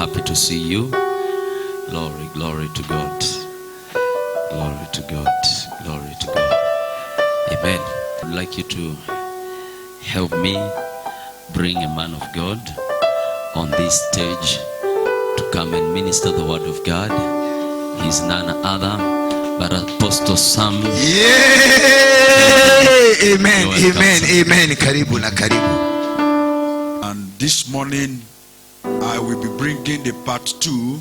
happy to see you. Glory, glory to God. Glory to God. Glory to God. Amen. I'd like you to help me bring a man of God on this stage to come and minister the word of God. He's none other but Apostle Sam. Yeah! Amen, amen, amen. Karibu na karibu. And this morning I will be bringing the part 2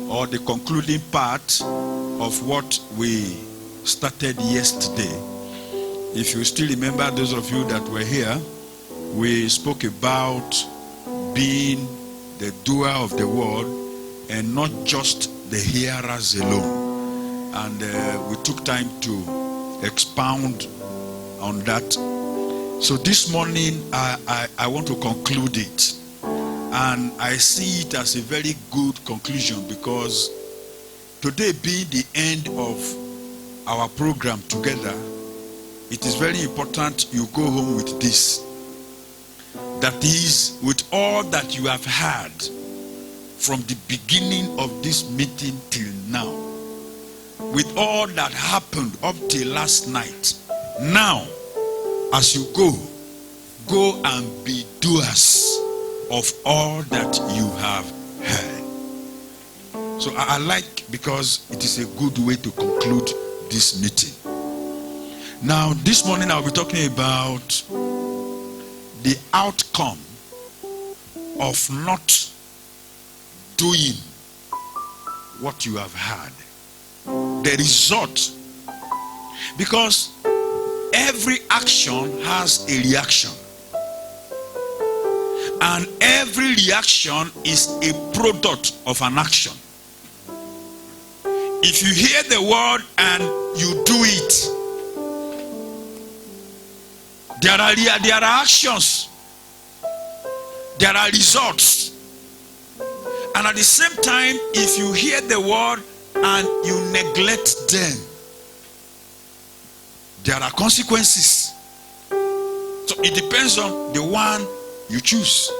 or the concluding part of what we started yesterday. If you still remember, those of you that were here, we spoke about being the doer of the word and not just the hearers alone. And we took time to expound on that. So this morning I want to conclude it, and I see it as a very good conclusion, because today being the end of our program together, it is very important you go home with this. That is, with all that you have had from the beginning of this meeting till now, with all that happened up till last night, now as you go and be doers of all that you have heard. So I like, because it is a good way to conclude this meeting. Now this morning I'll be talking about the outcome of not doing what you have heard. The result. Because every action has a reaction. And every reaction is a product of an action. If you hear the word and you do it, there are actions, there are results. And at the same time, if you hear the word and you neglect them, there are consequences. So it depends on the one you choose.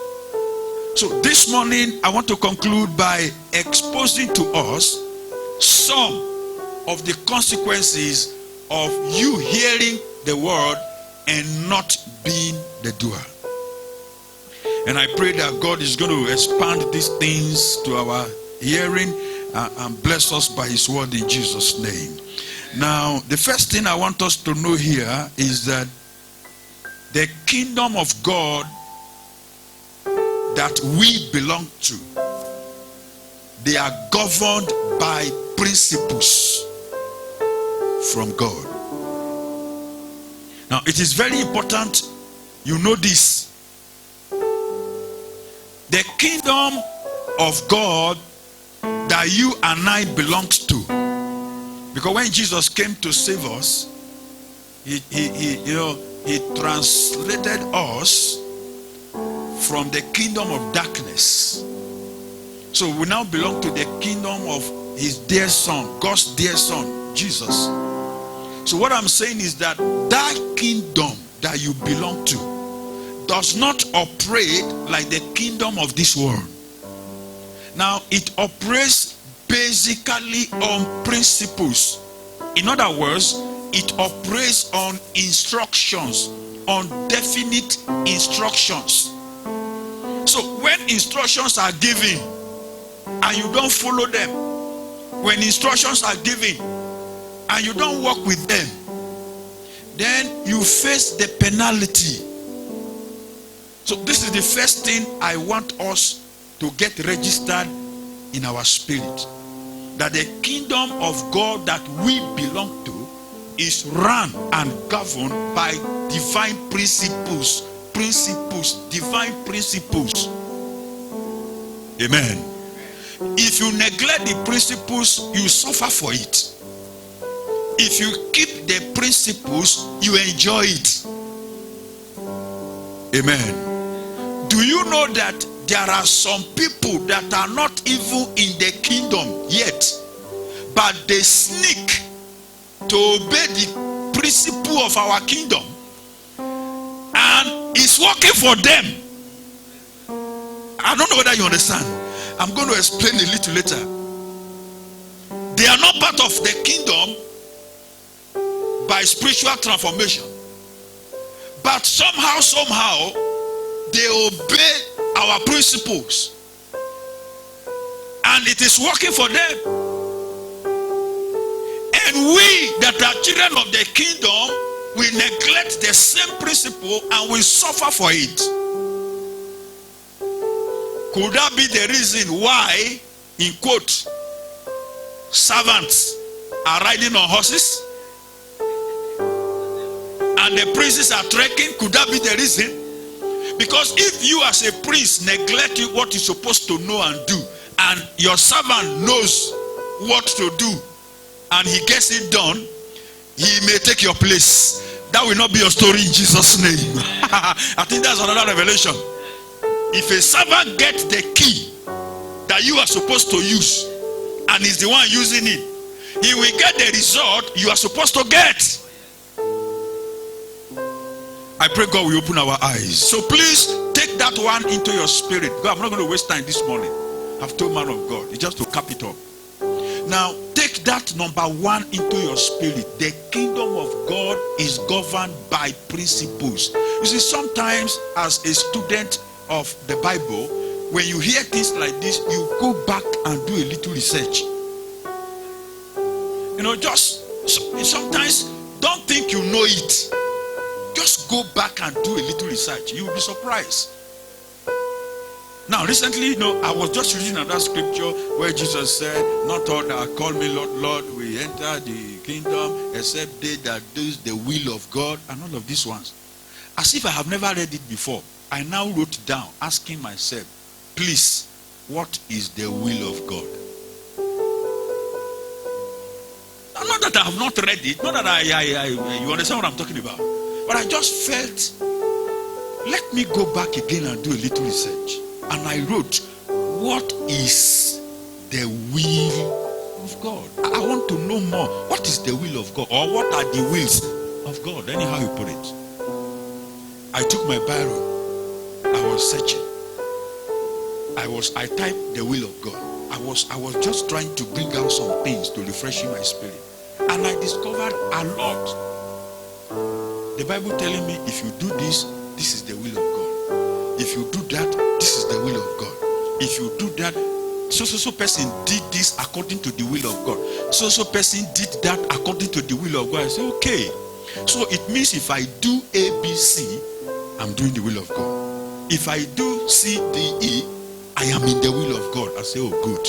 So this morning I want to conclude by exposing to us some of the consequences of you hearing the word and not being the doer. And I pray that God is going to expand these things to our hearing and bless us by his word in Jesus' name. Now, the first thing I want us to know here is that the kingdom of God that we belong to, they are governed by principles from God. Now, it is very important you know this. The kingdom of God that you and I belong to. Because when Jesus came to save us, he translated us from the kingdom of darkness. So we now belong to the kingdom of his dear son, God's dear son, Jesus. So what I'm saying is that that kingdom that you belong to does not operate like the kingdom of this world. Now, it operates basically on principles. In other words, it operates on instructions, on definite instructions. So when instructions are given and you don't follow them, when instructions are given and you don't work with them, then you face the penalty. So this is the first thing I want us to get registered in our spirit. That the kingdom of God that we belong to is run and governed by divine principles. Divine principles. Amen. If you neglect the principles, you suffer for it. If you keep the principles, you enjoy it. Amen. Do you know that there are some people that are not even in the kingdom yet, but they sneak to obey the principle of our kingdom, and it's working for them? I don't know whether you understand. I'm going to explain a little later. They are not part of the kingdom by spiritual transformation. But somehow, they obey our principles. And it is working for them. And we that are children of the kingdom, we neglect the same principle and we suffer for it. Could that be the reason why, in quote, servants are riding on horses and the princes are trekking? Could that be the reason? Because if you as a prince neglect what you're supposed to know and do, and your servant knows what to do and he gets it done, he may take your place. That will not be your story in Jesus' name. I think that's another revelation. If a servant gets the key that you are supposed to use and is the one using it, he will get the result you are supposed to get. I pray God will open our eyes. So please take that one into your spirit. God, I'm not going to waste time this morning. I've told man of God. It's just to cap it up. Now, take that number one into your spirit. The kingdom of God is governed by principles. You see, sometimes as a student of the Bible, when you hear things like this, you go back and do a little research. You know, just sometimes don't think you know it. Just go back and do a little research. You will be surprised. Now, recently, I was just reading another scripture where Jesus said, not all that call me Lord, Lord, will enter the kingdom, except they that do the will of God, and all of these ones. As if I have never read it before, I now wrote down, asking myself, please, what is the will of God? Now, not that I have not read it, not that you understand what I'm talking about, but I just felt, let me go back again and do a little research. And I wrote, what is the will of God? I want to know more. What is the will of God? Or what are the wills of God? Anyhow you put it. I took my Bible. I was searching. I typed the will of God. I was just trying to bring out some things to refresh in my spirit. And I discovered a lot. The Bible telling me, if you do this, this is the will of God. If you do that, this is the will of God. If you do that, so person did this according to the will of God. So person did that according to the will of God. I say, okay. So it means if I do A, B, C, I'm doing the will of God. If I do C, D, E, I am in the will of God. I say, oh, good.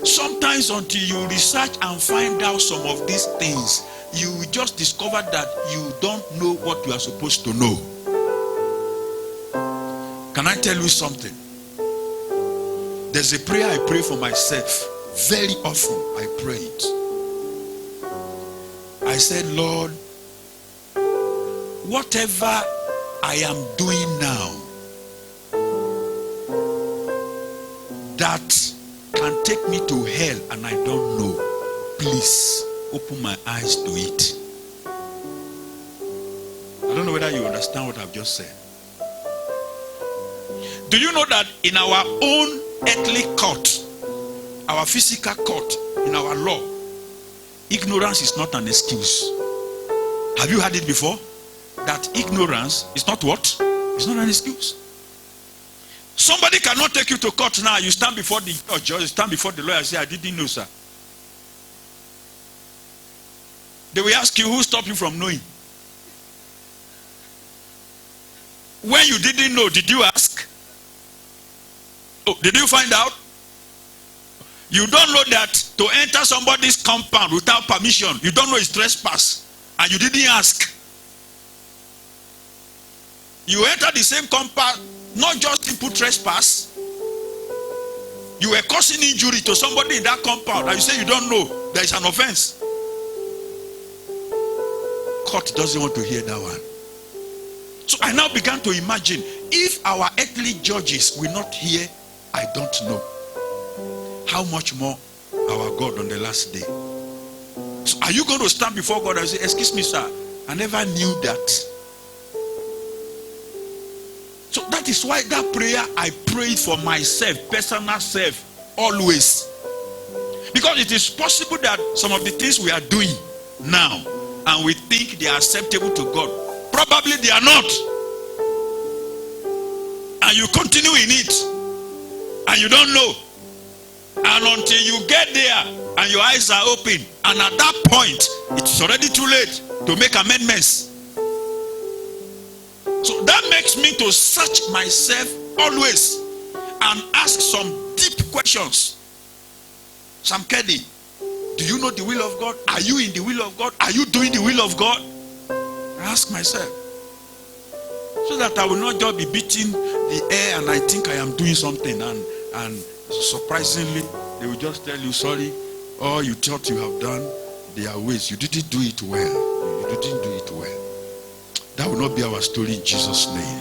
Sometimes until you research and find out some of these things, you will just discover that you don't know what you are supposed to know. Can I tell you something? There's a prayer I pray for myself. Very often I pray it. I said, Lord, whatever I am doing now that can take me to hell and I don't know, please open my eyes to it. I don't know whether you understand what I've just said. Do you know that in our own earthly court, our physical court, in our law, ignorance is not an excuse? Have you heard it before? That ignorance is not what? It's not an excuse. Somebody cannot take you to court now. You stand before the judge, you stand before the lawyer and say, I didn't know, sir. They will ask you, who stopped you from knowing? When you didn't know, did you ask? Oh, did you find out? You don't know that to enter somebody's compound without permission, you don't know it's trespass, and you didn't ask. You enter the same compound, not just simple trespass. You were causing injury to somebody in that compound, and you say you don't know there is an offense. Court doesn't want to hear that one. So I now began to imagine, if our earthly judges will not hear, I don't know, how much more our God on the last day. So are you going to stand before God and say, excuse me, sir, I never knew that. So that is why that prayer I prayed for myself, personal self. always. Because it is possible that some of the things we are doing now and we think they are acceptable to God, probably they are not. And you continue in it and you don't know. And until you get there and your eyes are open, and at that point it's already too late to make amendments. So that makes me to search myself always and ask some deep questions. Sam Keddy, do you know the will of God? Are you in the will of God? Are you doing the will of God? I ask myself, so that I will not just be beating the air and I think I am doing something, and surprisingly they will just tell you, sorry, all you thought you have done, they are ways. You didn't do it well. You didn't do it well. That will not be our story in Jesus' name.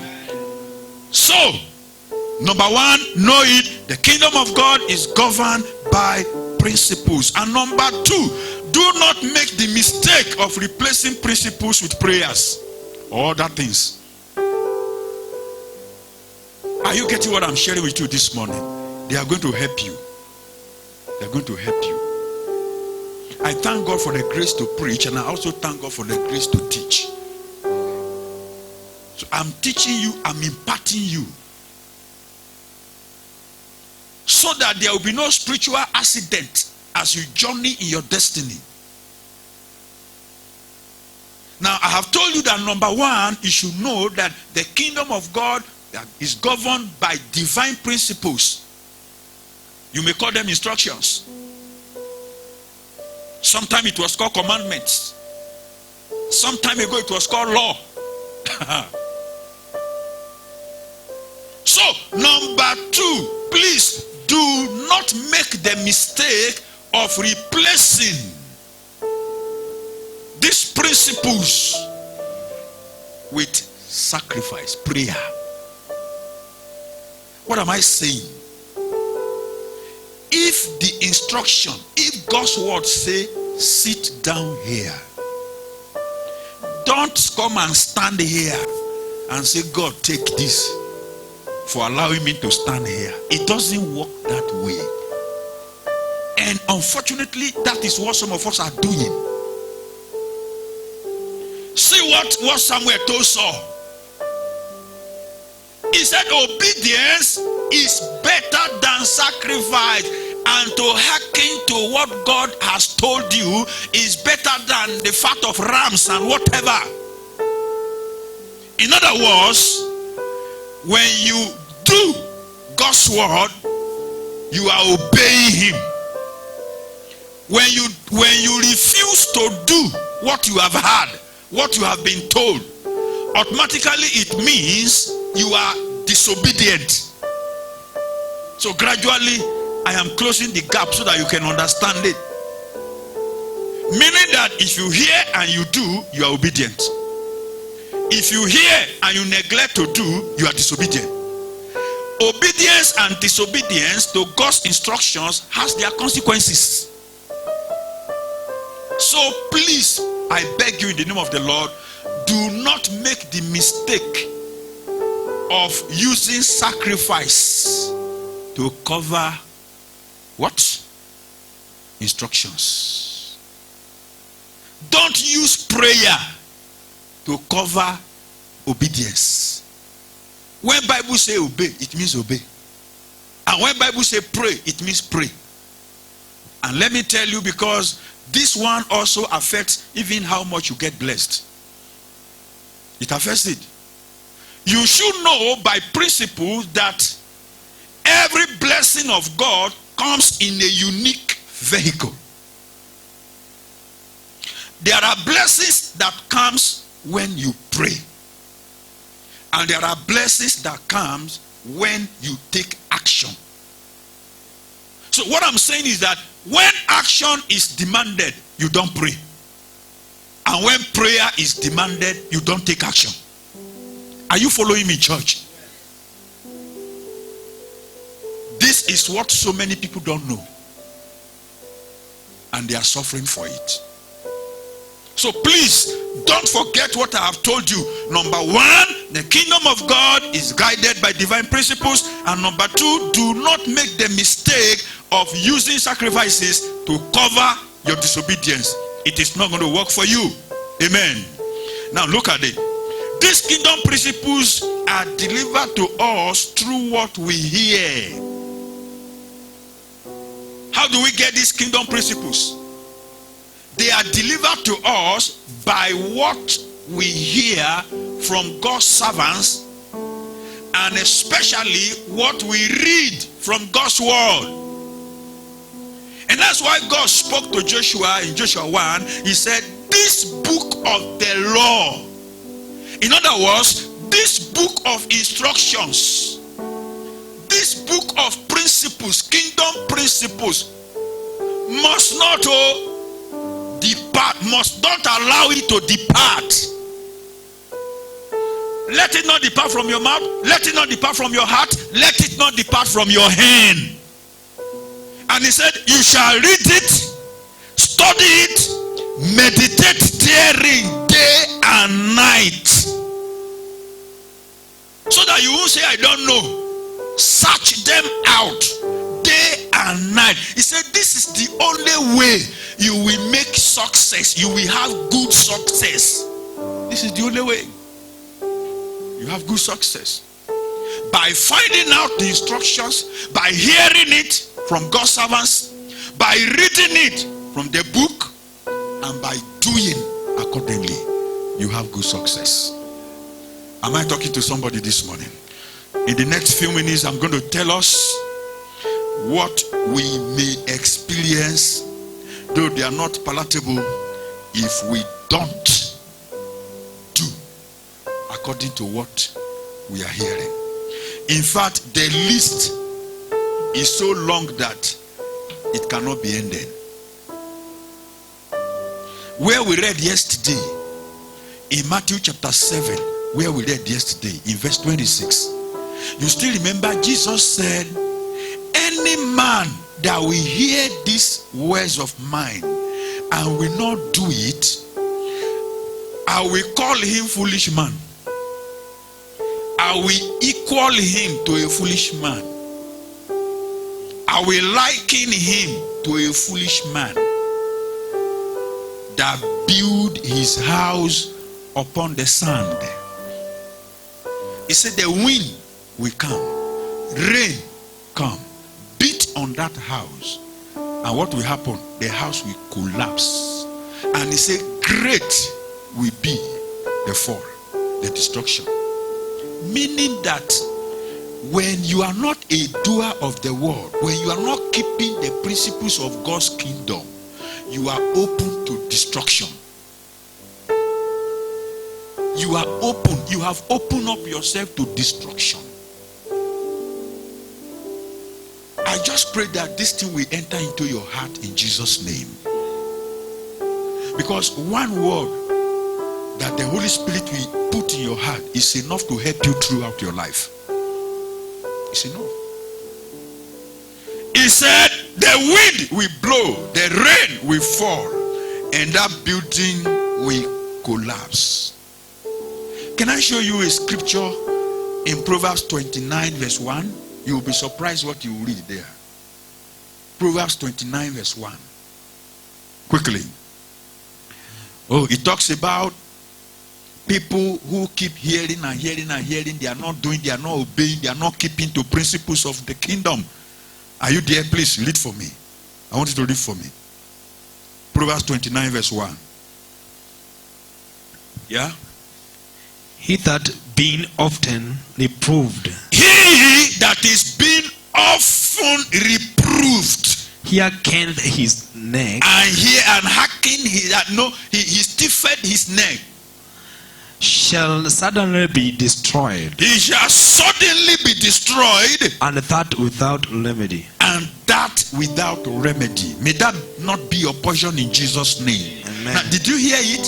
So, number one, know it. The kingdom of God is governed by principles. And number two, do not make the mistake of replacing principles with prayers or other things. Are you getting what I'm sharing with you this morning? They are going to help you. They are going to help you. I thank God for the grace to preach, and I also thank God for the grace to teach. So I'm teaching you, I'm imparting you, so that there will be no spiritual accident as you journey in your destiny. Now, I have told you that number one, you should know that the kingdom of God is governed by divine principles. You may call them instructions. Sometime it was called commandments. Some time ago it was called law. So, number two, please do not make the mistake of replacing these principles with sacrifice, prayer. What am I saying? If the instruction, if God's word say, sit down here, don't come and stand here and say, God, take this for allowing me to stand here. It doesn't work that way. And unfortunately, that is what some of us are doing. See what Samuel told Saul. He said, obedience is better than sacrifice, and to hearken to what God has told you is better than the fat of rams and whatever. In other words, when you do God's word, you are obeying him. When you refuse to do what you have heard, what you have been told, automatically it means you are disobedient. So gradually I am closing the gap so that you can understand it. Meaning that if you hear and you do, you are obedient. If you hear and you neglect to do, you are disobedient. Obedience and disobedience to God's instructions has their consequences. So please, I beg you in the name of the Lord, do not make the mistake of using sacrifice to cover what? Instructions. Don't use prayer to cover obedience. When Bible say obey, it means obey. And when Bible say pray, it means pray. And let me tell you, because this one also affects even how much you get blessed. It affects it. You should know by principle that every blessing of God comes in a unique vehicle. There are blessings that comes when you pray. And there are blessings that comes when you take action. So what I'm saying is that when action is demanded, you don't pray. And when prayer is demanded, you don't take action. Are you following me, church? This is what so many people don't know. And they are suffering for it. So please, don't forget what I have told you. Number one, the kingdom of God is guided by divine principles. And number two, do not make the mistake of using sacrifices to cover your disobedience. It is not going to work for you. Amen. Now look at it. These kingdom principles are delivered to us through what we hear. How do we get these kingdom principles? They are delivered to us by what we hear from God's servants, and especially what we read from God's word. And that's why God spoke to Joshua in Joshua 1. He said, this book of the law, in other words, this book of instructions, this book of principles, kingdom principles, must not depart, must not allow it to depart. Let it not depart from your mouth, let it not depart from your heart, let it not depart from your hand. And he said, you shall read it, study it, meditate therein day and night, so that you won't say, I don't know. Search them out day and night. He said, this is the only way you will make success. You will have good success. This is the only way you have good success. By finding out the instructions, by hearing it from God's servants, by reading it from the book, and by doing accordingly, you have good success. Am I talking to somebody this morning? In the next few minutes, I'm going to tell us what we may experience, though they are not palatable, if we don't do according to what we are hearing. In fact, the list is so long that it cannot be ended. Where we read yesterday, in Matthew chapter 7, where we read yesterday, in verse 26, you still remember Jesus said, any man that will hear these words of mine and will not do it, I will call him foolish man. I will equal him to a foolish man. I will liken him to a foolish man that built his house upon the sand. He said the wind will come, rain come, beat on that house, and what will happen? The house will collapse. And he said great will be the fall, the destruction. Meaning that when you are not a doer of the word, when you are not keeping the principles of God's kingdom, you are open to destruction. You are open, you have opened up yourself to destruction. I just pray that this thing will enter into your heart in Jesus' name. Because one word that the Holy Spirit will put in your heart is enough to help you throughout your life. It's enough. He said the wind will blow, the rain will fall, and that building will collapse. Can I show you a scripture in Proverbs 29 verse 1? You will be surprised what you will read there. Proverbs 29 verse 1. Quickly. Oh, it talks about people who keep hearing and hearing and hearing. They are not doing, they are not obeying, they are not keeping to principles of the kingdom. Are you there? Please read for me. I want you to read for me. Proverbs 29 verse 1. Yeah? He that being often reproved, He that is being often reproved, hearkeneth his neck, and hearken he stiffened his neck, shall suddenly be destroyed, he shall suddenly be destroyed, and that without remedy. and that without remedy. May that not be your portion in Jesus' name. Amen. Now, did you hear it?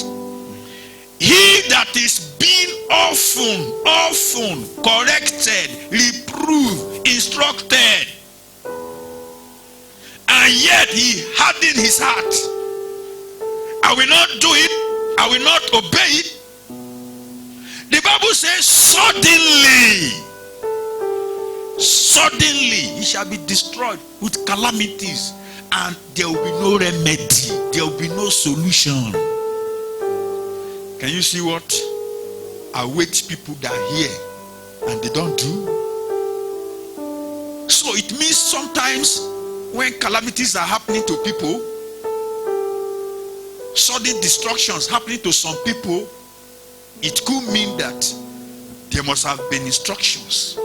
He that is being often corrected, reproved, instructed, and yet he hardened his heart. I will not do it, I will not obey it. The Bible says, suddenly it shall be destroyed with calamities, and there will be no remedy, there will be no solution. Can you see what awaits people that hear and they don't do? So it means sometimes when calamities are happening to people, sudden destructions happening to some people, it could mean that there must have been instructions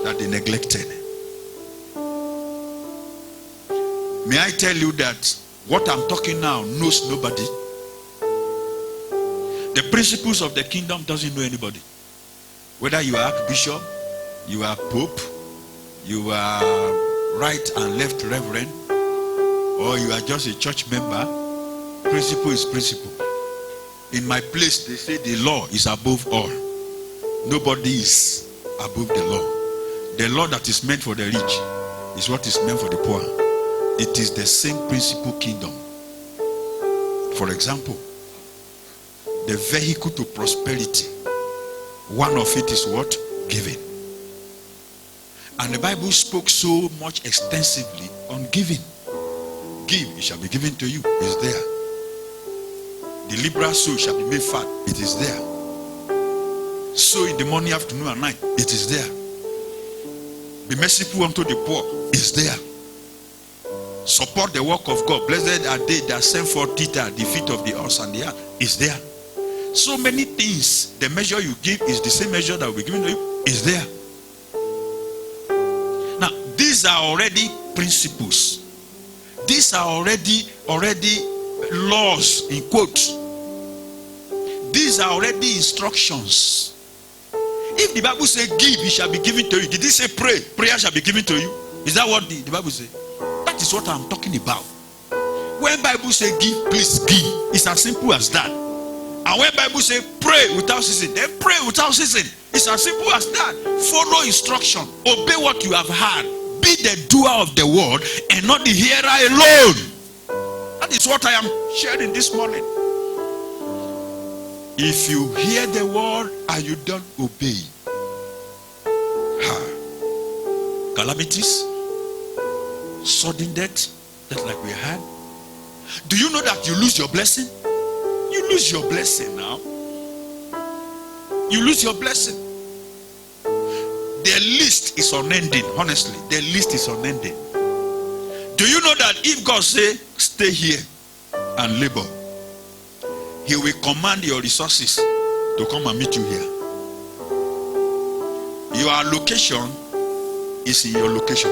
that they neglected. May I tell you that what I'm talking now knows nobody. The principles of the kingdom doesn't know anybody. Whether you are archbishop, you are pope, you are right and left reverend, or you are just a church member, principle is principle. In my place, they say the law is above all. Nobody is above the law. The law that is meant for the rich is what is meant for the poor. It is the same principle kingdom. For example, the vehicle to prosperity, one of it is what? Giving. And the Bible spoke so much extensively on giving. Give, it shall be given to you. It's there. The liberal soul shall be made fat. It is there. Sow in the morning, afternoon, and night. It is there. Be merciful unto the poor. It's there. Support the work of God. Blessed are they that send forth thither at the feet of the horse and the ass. It's there. So many things. The measure you give is the same measure that will be given to you. It's there. Now, these are already principles. These are already laws, in quotes. These are already instructions. If the Bible says give, it shall be given to you. Did it say pray? Prayer shall be given to you. Is that what the Bible says? That is what I'm talking about. When Bible says give, please give. It's as simple as that. And when Bible says pray without ceasing, then pray without ceasing. It's as simple as that. Follow instruction. Obey what you have heard. Be the doer of the word and not the hearer alone. That is what I am sharing this morning. If you hear the word and you don't obey, calamities, sudden death, just like we had. Do you know that you lose your blessing? You lose your blessing now. You lose your blessing. The list is unending, honestly. The list is unending. Do you know that if God say, stay here and labor, he will command your resources to come and meet you here. Your location is in your location.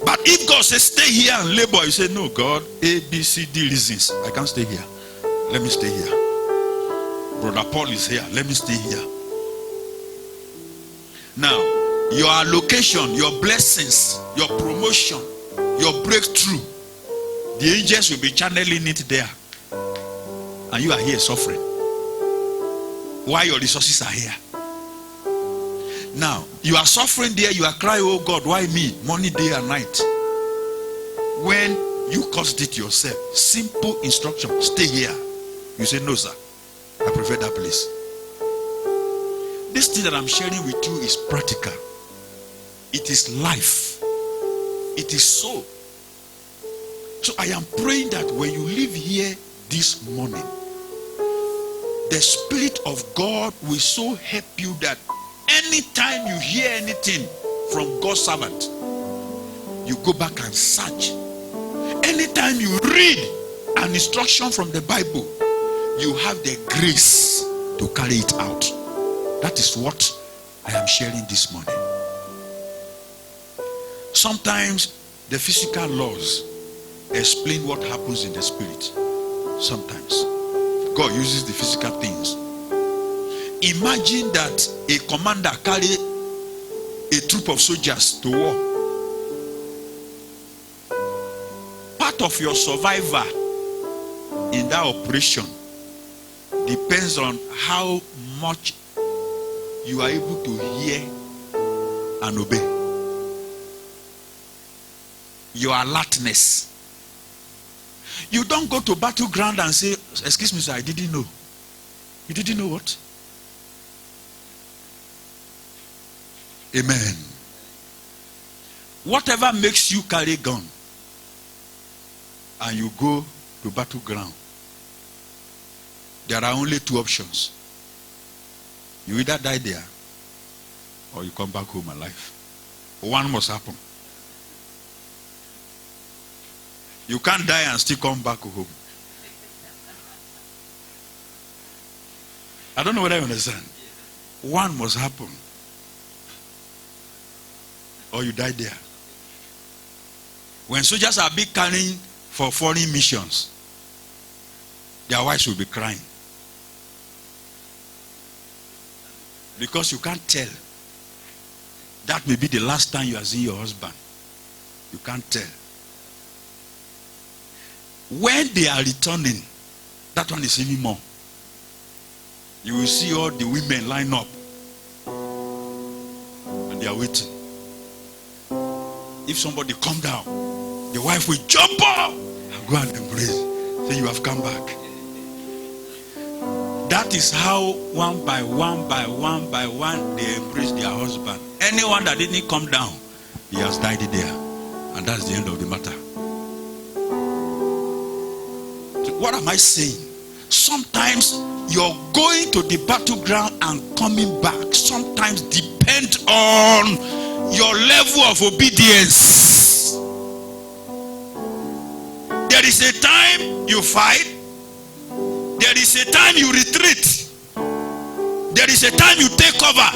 But if God says stay here and labor, you say, no, God, A, B, C, D reasons. I can't stay here. Let me stay here. Brother Paul is here. Let me stay here. Now, your location, your blessings, your promotion, your breakthrough, the angels will be channeling it there. And you are here suffering. Why your resources are here. Now, you are suffering there, you are crying, oh God, why me? Morning, day and night. When you caused it yourself, simple instruction, stay here. You say, no sir, I prefer that place. This thing that I'm sharing with you is practical. It is life. It is so. So I am praying that when you leave here this morning, the Spirit of God will so help you that anytime you hear anything from God's servant, you go back and search. Anytime you read an instruction from the Bible, you have the grace to carry it out. That is what I am sharing this morning. Sometimes the physical laws explain what happens in the spirit. Sometimes God uses the physical things. Imagine that a commander carry a troop of soldiers to war. Part of your survival in that operation depends on how much you are able to hear and obey. Your alertness. You don't go to battleground and say, excuse me sir, I didn't know. You didn't know what? Amen. Whatever makes you carry gun and you go to battleground, there are only two options. You either die there or you come back home alive. One must happen. You can't die and still come back home. I don't know whether you understand. One must happen. Or you die there. When soldiers are big carrying for foreign missions, their wives will be crying. Because you can't tell. That may be the last time you are seeing your husband. You can't tell. When they are returning, that one is even more. You will see all the women line up. And they are waiting. If somebody come down, the wife will jump up and go and embrace. Say, you have come back. That is how one by one they embrace their husband. Anyone that didn't come down, he has died there. And that's the end of the matter. So what am I saying? Sometimes you're going to the battleground and coming back sometimes depend on your level of obedience. There is a time you fight. There is a time you retreat. There is a time you take cover.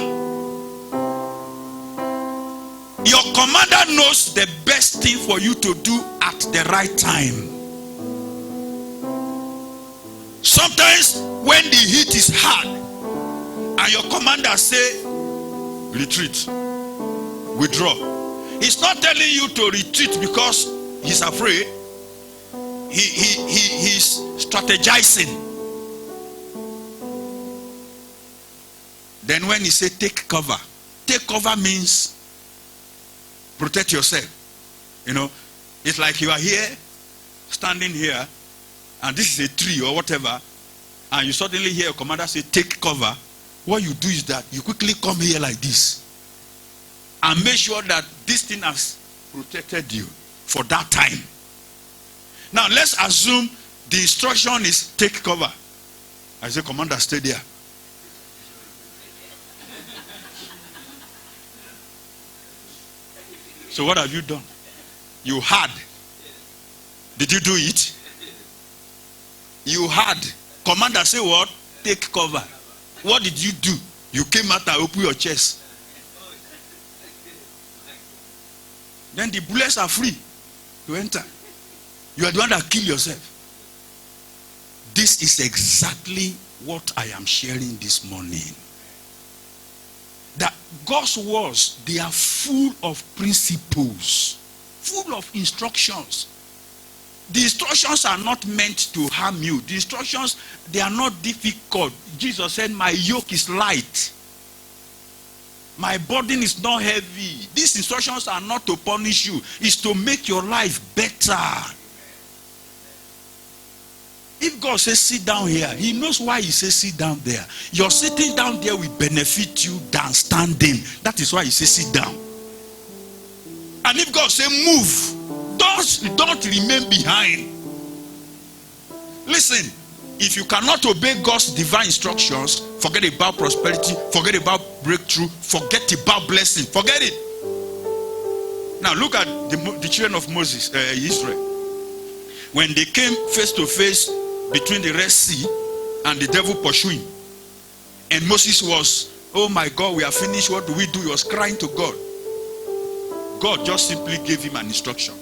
Your commander knows the best thing for you to do at the right time. Sometimes when the heat is hard and your commander say retreat, withdraw, he's not telling you to retreat because he's afraid. He's strategizing. Then when he say take cover means protect yourself. You know, it's like you are here, standing here, and this is a tree or whatever, and you suddenly hear a commander say take cover. What you do is that you quickly come here like this and make sure that this thing has protected you for that time. Now let's assume the instruction is take cover. I say, commander, stay there. So what have you done? You had. Did you do it? You had. Commander say what? Take cover. What did you do? You came out and opened your chest. Then the bullets are free to enter. You are the one that kill yourself. This is exactly what I am sharing this morning. That God's words, they are full of principles, full of instructions. The instructions are not meant to harm you. The instructions, they are not difficult. Jesus said, my yoke is light. My burden is not heavy. These instructions are not to punish you. It's to make your life better. If God says sit down here, he knows why he says sit down there. Your sitting down there will benefit you than standing. That is why he says sit down. And if God says move, don't remain behind. Listen, if you cannot obey God's divine instructions, forget about prosperity, forget about breakthrough, forget about blessing, forget it. Now look at the children of Moses, Israel. When they came face to face between the Red Sea and the devil pursuing, and Moses was, oh my God, we are finished, what do we do? He was crying to God. God just simply gave him an instruction.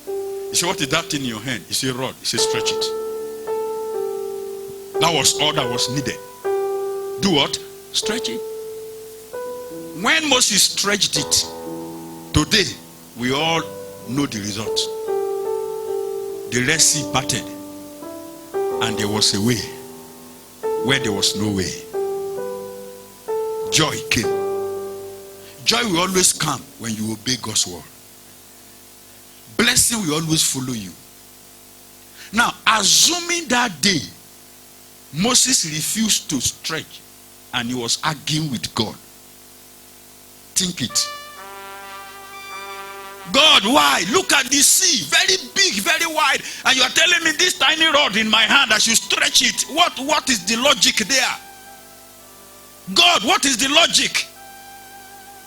He said, what is that thing in your hand? He said, rod. He said, stretch it. That was all that was needed. Do what? Stretch it. When Moses stretched it, today we all know the result. The Red Sea parted, and there was a way where there was no way. Joy came. Joy will always come when you obey God's word. Blessing will always follow you. Now, assuming that day Moses refused to stretch and he was arguing with God. Think it. God, why? Look at the sea, very big, very wide, and you are telling me this tiny rod in my hand, I should stretch it. What is the logic there? God, what is the logic?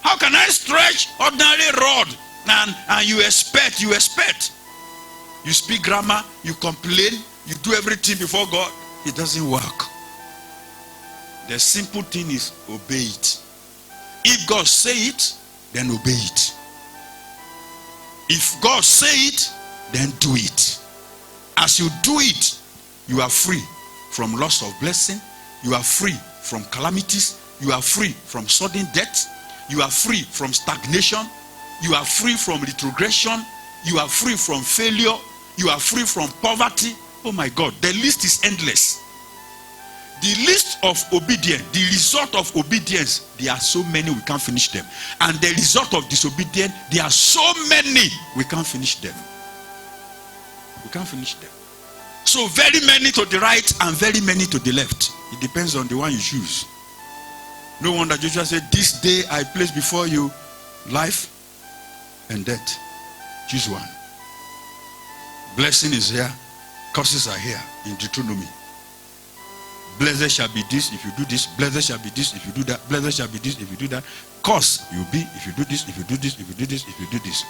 How can I stretch ordinary rod and you expect? You speak grammar, you complain, you do everything before God. It doesn't work. The simple thing is obey it. If God say it, then obey it. If God say it, then do it. As you do it, you are free from loss of blessing. You are free from calamities. You are free from sudden death. You are free from stagnation. You are free from retrogression. You are free from failure. You are free from poverty. Oh my God, the list is endless. The list of obedience, the result of obedience, there are so many we can't finish them. And the result of disobedience, there are so many we can't finish them. We can't finish them. So very many to the right and very many to the left. It depends on the one you choose. No wonder Joshua said, this day I place before you life and death. Choose one. Blessing is here. Curses are here in Deuteronomy. Blessed shall be this if you do this. Blessed shall be this if you do that. Blessed shall be this if you do that. Curse you'll be if you do this, if you do this, if you do this, if you do this.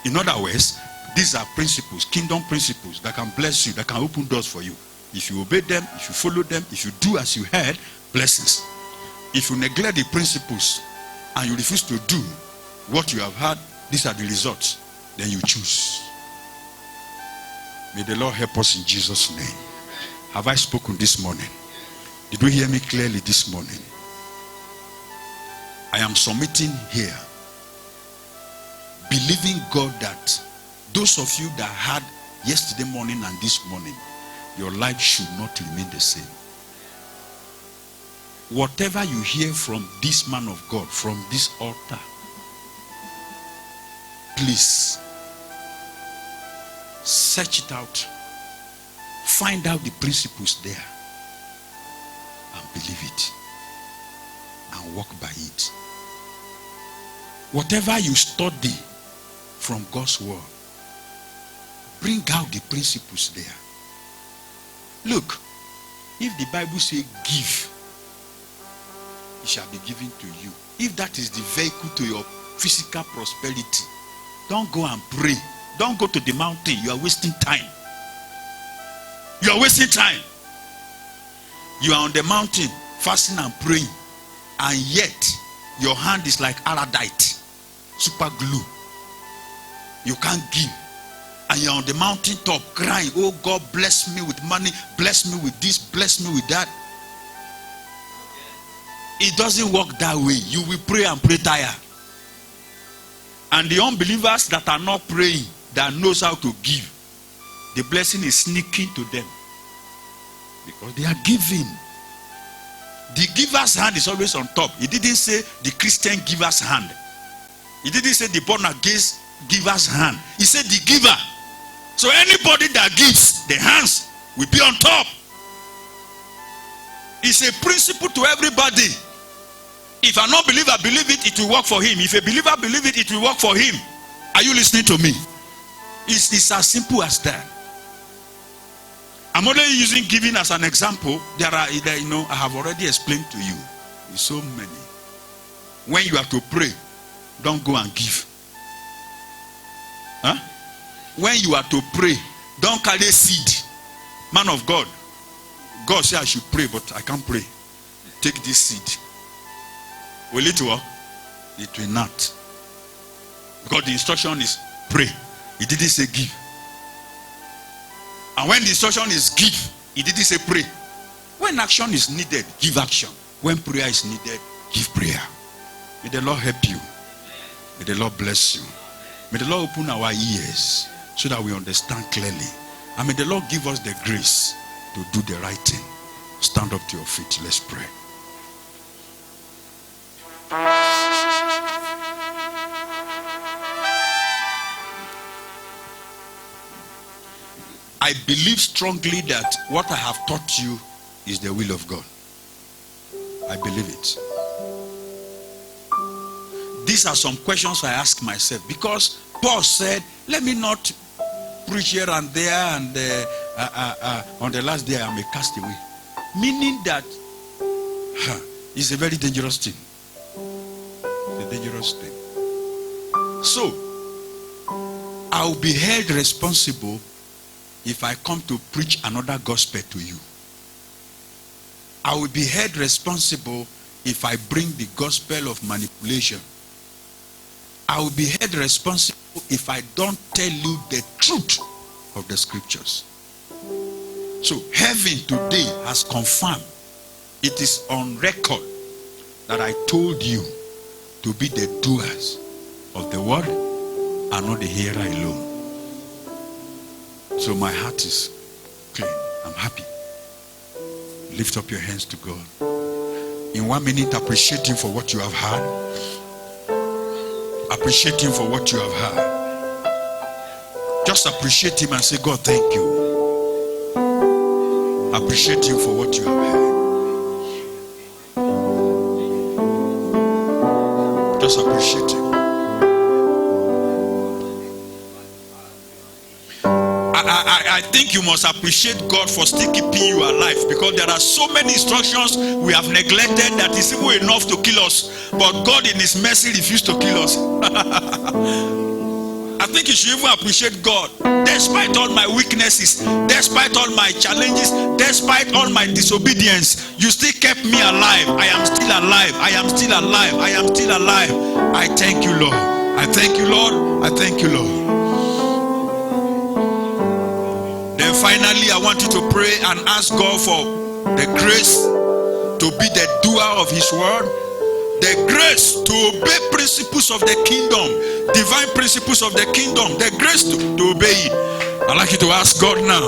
In other words, these are principles, kingdom principles that can bless you, that can open doors for you. If you obey them, if you follow them, if you do as you heard, blessings. If you neglect the principles and you refuse to do what you have heard, these are the results. Then you choose. May the Lord help us in Jesus' name. Have I spoken this morning? Did you hear me clearly this morning? I am submitting here, believing God that those of you that had yesterday morning and this morning, your life should not remain the same. Whatever you hear from this man of God, from this altar, please search it out. Find out the principles there and believe it and walk by it. Whatever you study from God's word, bring out the principles there. Look, if the Bible says give, it shall be given to you. If that is the vehicle to your physical prosperity, don't go and pray. Don't go to the mountain. You are wasting time. You are wasting time. You are on the mountain fasting and praying, and yet your hand is like Aradite, super glue. You can't give, and you are on the mountain top crying, oh God, bless me with money, bless me with this, bless me with that. It doesn't work that way. You will pray and pray tire. And the unbelievers that are not praying, that knows how to give, the blessing is sneaking to them because they are giving. The giver's hand is always on top. He didn't say the Christian giver's hand. He didn't say the born again giver's hand. He said the giver. So anybody that gives, the hands will be on top. It's a principle to everybody. If an unbeliever believe it, it will work for him. If a believer believe it, it will work for him. Are you listening to me? It's as simple as that. I'm only using giving as an example. I have already explained to you. It's so many. When you have to pray, don't go and give. Huh? When you are to pray, don't carry seed. Man of God, God said I should pray, but I can't pray. Take this seed. Will it work? It will not. Because the instruction is pray. He didn't say give. And when the instruction is give, he didn't say pray. When action is needed, give action. When prayer is needed, give prayer. May the Lord help you. May the Lord bless you. May the Lord open our ears so that we understand clearly. And may the Lord give us the grace to do the right thing. Stand up to your feet. Let's pray. I believe strongly that what I have taught you is the will of God. I believe it. These are some questions I ask myself, because Paul said, let me not preach here and there, and on the last day I may cast away. Meaning that it's a very dangerous thing. It's a dangerous thing. So, I'll be held responsible if I come to preach another gospel to you. I will be held responsible if I bring the gospel of manipulation. I will be held responsible if I don't tell you the truth of the scriptures. So heaven today has confirmed, it is on record, that I told you to be the doers of the word and not the hearer alone. So my heart is clean. I'm happy. Lift up your hands to God. In 1 minute, appreciate him for what you have heard. Appreciate him for what you have heard. Just appreciate him and say, God, thank you. Appreciate him for what you have heard. Just appreciate him. I think you must appreciate God for still keeping you alive, because there are so many instructions we have neglected that is even enough to kill us, but God in his mercy refused to kill us. I think you should even appreciate God. Despite all my weaknesses, despite all my challenges, despite all my disobedience, you still kept me alive. I am still alive. I am still alive. I am still alive. I thank you, Lord. I thank you, Lord. I thank you, Lord. Then finally, I want you to pray and ask God for the grace to be the doer of his word, the grace to obey principles of the kingdom, divine principles of the kingdom, the grace to obey it. I'd like you to ask God now.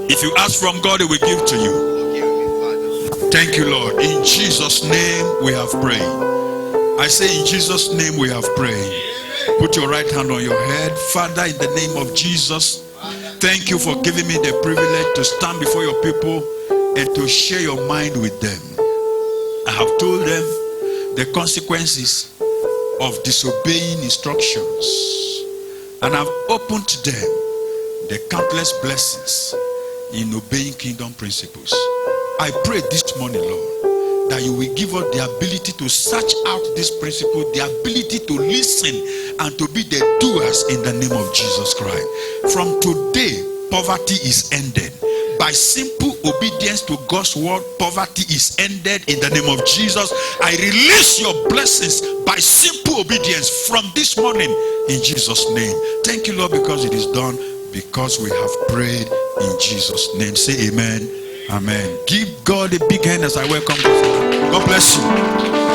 If you ask from God, he will give to you. Thank you, Lord. In Jesus' name we have prayed. I say in Jesus' name we have prayed. Put your right hand on your head. Father, in the name of Jesus, thank you for giving me the privilege to stand before your people and to share your mind with them. I have told them the consequences of disobeying instructions, and I've opened to them the countless blessings in obeying kingdom principles. I pray this morning, Lord, that you will give us the ability to search out this principle, the ability to listen and to be the doers in the name of Jesus Christ. From today, poverty is ended. By simple obedience to God's word, poverty is ended in the name of Jesus. I release your blessings by simple obedience from this morning in Jesus' name. Thank you, Lord, because it is done, because we have prayed in Jesus' name. Say amen. Amen. Give God a big hand as I welcome you. God bless you.